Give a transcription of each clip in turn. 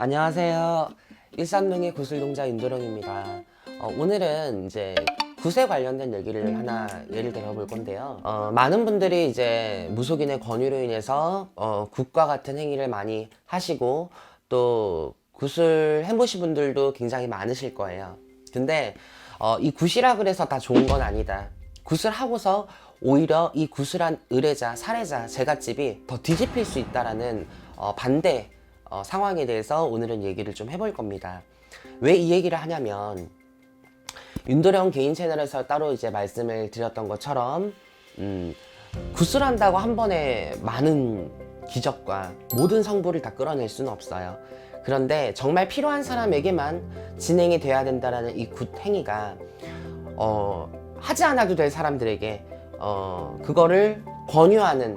안녕하세요. 일산동의 구슬동자 윤도령입니다. 오늘은 이제 굿에 관련된 얘기를 하나 예를 들어 볼 건데요. 많은 분들이 이제 무속인의 권유로 인해서 굿과 같은 행위를 많이 하시고 또 굿을 해보신 분들도 굉장히 많으실 거예요. 근데 이 굿이라 그래서 다 좋은 건 아니다. 굿을 하고서 오히려 이 굿을 한 의뢰자, 살해자, 제갓집이 더 뒤집힐 수 있다라는 반대 상황에 대해서 오늘은 얘기를 좀 해볼 겁니다. 왜 이 얘기를 하냐면 윤도령 개인 채널에서 따로 이제 말씀을 드렸던 것처럼 굿을 한다고 한 번에 많은 기적과 모든 성부를 다 끌어낼 수는 없어요. 그런데 정말 필요한 사람에게만 진행이 돼야 된다라는 이 굿 행위가 하지 않아도 될 사람들에게 그거를 권유하는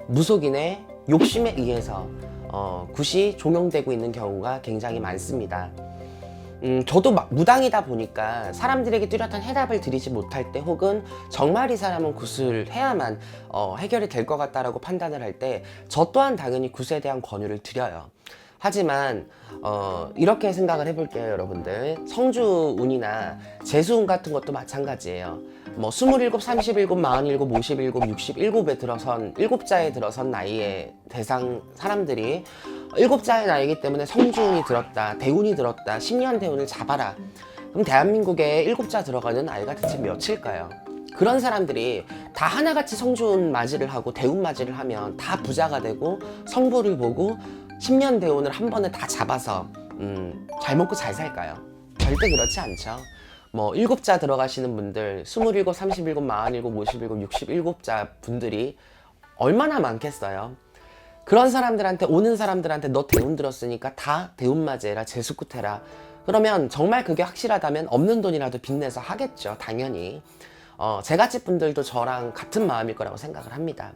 무속인의 욕심에 의해서 굿이 종용되고 있는 경우가 굉장히 많습니다. 저도 무당이다 보니까 사람들에게 뚜렷한 해답을 드리지 못할 때, 혹은 정말 이 사람은 굿을 해야만 해결이 될 것 같다라고 판단을 할 때 저 또한 당연히 굿에 대한 권유를 드려요. 하지만 이렇게 생각을 해볼게요, 여러분들. 성주운이나 재수운 같은 것도 마찬가지예요. 뭐 27, 37, 47, 57, 67에 들어선 7자에 들어선 나이의 대상 사람들이 7자의 나이기 때문에 성주운이 들었다, 대운이 들었다, 10년 대운을 잡아라. 그럼 대한민국에 7자 들어가는 나이가 대체 몇일까요? 그런 사람들이 다 하나같이 성주운 맞이를 하고 대운 맞이를 하면 다 부자가 되고 성부를 보고 10년 대운을 한 번에 다 잡아서 잘 먹고 잘 살까요? 절대 그렇지 않죠. 뭐 7자 들어가시는 분들 27, 37, 47, 57, 67자 분들이 얼마나 많겠어요. 그런 사람들한테, 오는 사람들한테 너 대운 들었으니까 다 대운 맞이해라, 재수굿해라. 그러면 정말 그게 확실하다면 없는 돈이라도 빚내서 하겠죠, 당연히. 제갓집 분들도 저랑 같은 마음일 거라고 생각을 합니다.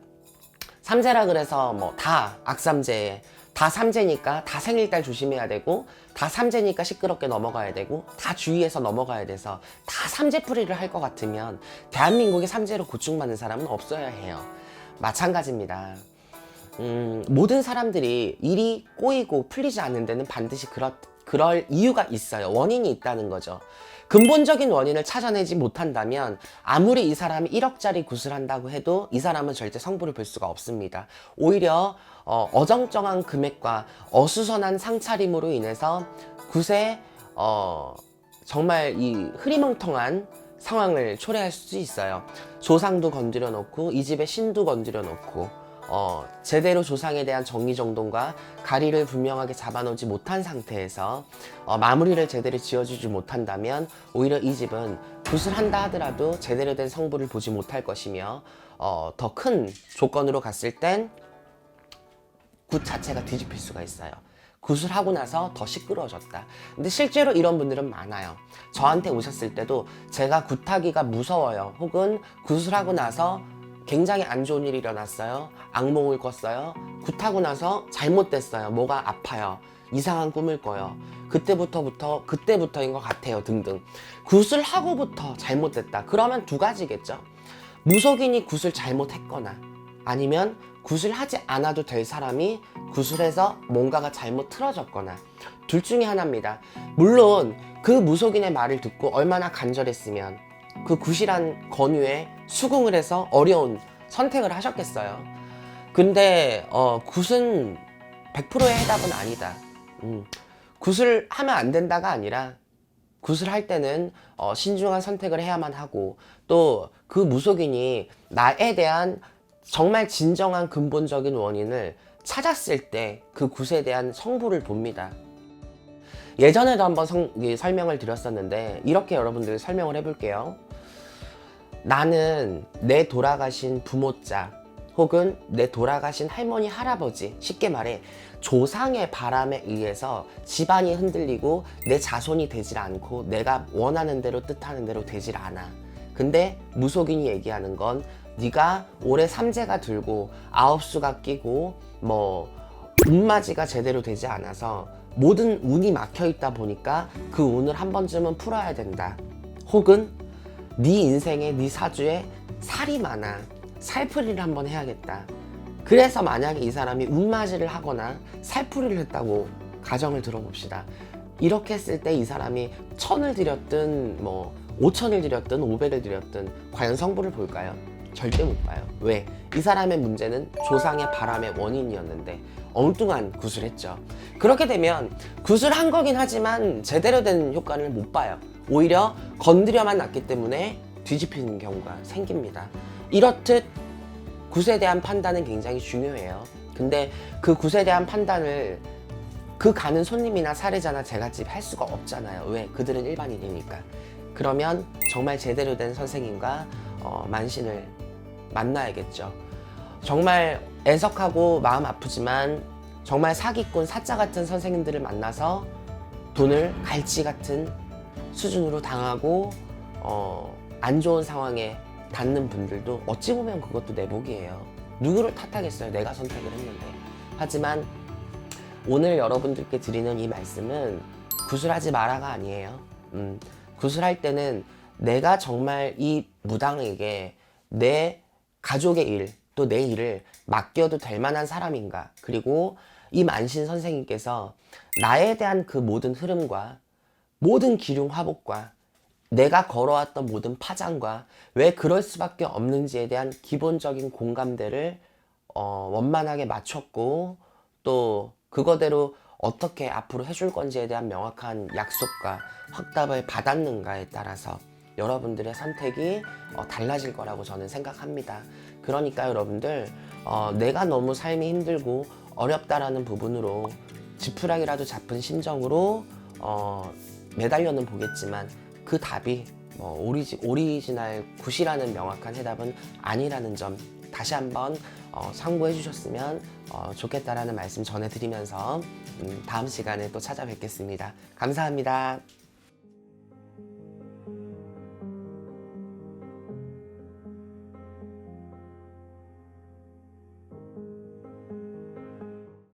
삼재라 그래서 뭐 다 악삼재, 다 삼재니까 다 생일달 조심해야 되고, 다 삼재니까 시끄럽게 넘어가야 되고, 다 주의해서 넘어가야 돼서 다 삼재풀이를 할 것 같으면 대한민국에 삼재로 고충받는 사람은 없어야 해요. 마찬가지입니다. 모든 사람들이 일이 꼬이고 풀리지 않는 데는 반드시 그럴 이유가 있어요. 원인이 있다는 거죠. 근본적인 원인을 찾아내지 못한다면 아무리 이 사람이 1억짜리 굿을 한다고 해도 이 사람은 절대 성부를 볼 수가 없습니다. 오히려 어정쩡한 금액과 어수선한 상차림으로 인해서 굿에 정말 이 흐리멍텅한 상황을 초래할 수 있어요. 조상도 건드려 놓고 이 집의 신도 건드려 놓고 제대로 조상에 대한 정리정돈과 가리를 분명하게 잡아놓지 못한 상태에서 마무리를 제대로 지어주지 못한다면 오히려 이 집은 굿을 한다 하더라도 제대로 된 성부를 보지 못할 것이며 더 큰 조건으로 갔을 땐 굿 자체가 뒤집힐 수가 있어요. 굿을 하고 나서 더 시끄러워졌다. 근데 실제로 이런 분들은 많아요. 저한테 오셨을 때도 제가 굿하기가 무서워요, 혹은 굿을 하고 나서 굉장히 안 좋은 일이 일어났어요, 악몽을 꿨어요, 굿하고 나서 잘못됐어요, 뭐가 아파요, 이상한 꿈을 꿔요, 그때부터인 것 같아요 등등. 굿을 하고부터 잘못됐다, 그러면 두 가지겠죠. 무속인이 굿을 잘못했거나, 아니면 굿을 하지 않아도 될 사람이 굿을 해서 뭔가가 잘못 틀어졌거나, 둘 중에 하나입니다. 물론 그 무속인의 말을 듣고 얼마나 간절했으면 그 굿이란 권유에 수긍을 해서 어려운 선택을 하셨겠어요. 근데 굿은 100%의 해답은 아니다. 굿을 하면 안 된다가 아니라 굿을 할 때는 신중한 선택을 해야만 하고, 또 그 무속인이 나에 대한 정말 진정한 근본적인 원인을 찾았을 때 그 굿에 대한 성부를 봅니다. 예전에도 한번 설명을 드렸었는데 이렇게 여러분들 설명을 해볼게요. 나는 내 돌아가신 부모자 혹은 내 돌아가신 할머니, 할아버지, 쉽게 말해 조상의 바람에 의해서 집안이 흔들리고 내 자손이 되질 않고 내가 원하는 대로 뜻하는 대로 되질 않아. 근데 무속인이 얘기하는 건 네가 올해 삼재가 들고 아홉수가 끼고 뭐 운맞이가 제대로 되지 않아서 모든 운이 막혀있다 보니까 그 운을 한 번쯤은 풀어야 된다. 혹은 네 인생에, 네 사주에 살이 많아, 살풀이를 한번 해야겠다. 그래서 만약에 이 사람이 운맞이를 하거나 살풀이를 했다고 가정을 들어봅시다. 이렇게 했을 때 이 사람이 1,000을 들였든 뭐 5,000을 들였든 500을 들였든 과연 성부를 볼까요? 절대 못 봐요. 왜? 이 사람의 문제는 조상의 바람의 원인이었는데 엉뚱한 구슬했죠. 그렇게 되면 구슬한 거긴 하지만 제대로 된 효과를 못 봐요. 오히려 건드려만 놨기 때문에 뒤집히는 경우가 생깁니다. 이렇듯 굿에 대한 판단은 굉장히 중요해요. 근데 그 굿에 대한 판단을 그 가는 손님이나 사례자나 제갓집 할 수가 없잖아요. 왜? 그들은 일반인이니까. 그러면 정말 제대로 된 선생님과 만신을 만나야겠죠. 정말 애석하고 마음 아프지만 정말 사기꾼 사자 같은 선생님들을 만나서 돈을 갈치 같은 수준으로 당하고 안 좋은 상황에 닿는 분들도 어찌 보면 그것도 내 복이에요. 누구를 탓하겠어요? 내가 선택을 했는데. 하지만 오늘 여러분들께 드리는 이 말씀은 구슬하지 마라가 아니에요. 구슬할 때는 내가 정말 이 무당에게 내 가족의 일, 또 내 일을 맡겨도 될 만한 사람인가. 그리고 이 만신 선생님께서 나에 대한 그 모든 흐름과 모든 기륭 화복과 내가 걸어왔던 모든 파장과 왜 그럴 수밖에 없는지에 대한 기본적인 공감대를 원만하게 맞췄고 또 그거대로 어떻게 앞으로 해줄 건지에 대한 명확한 약속과 확답을 받았는가에 따라서 여러분들의 선택이 달라질 거라고 저는 생각합니다. 그러니까 여러분들 내가 너무 삶이 힘들고 어렵다라는 부분으로 지푸라기라도 잡은 심정으로 매달려는 보겠지만 그 답이 오리지널 굿이라는 명확한 해답은 아니라는 점 다시 한번 참고해 주셨으면 좋겠다라는 말씀 전해드리면서 다음 시간에 또 찾아뵙겠습니다. 감사합니다.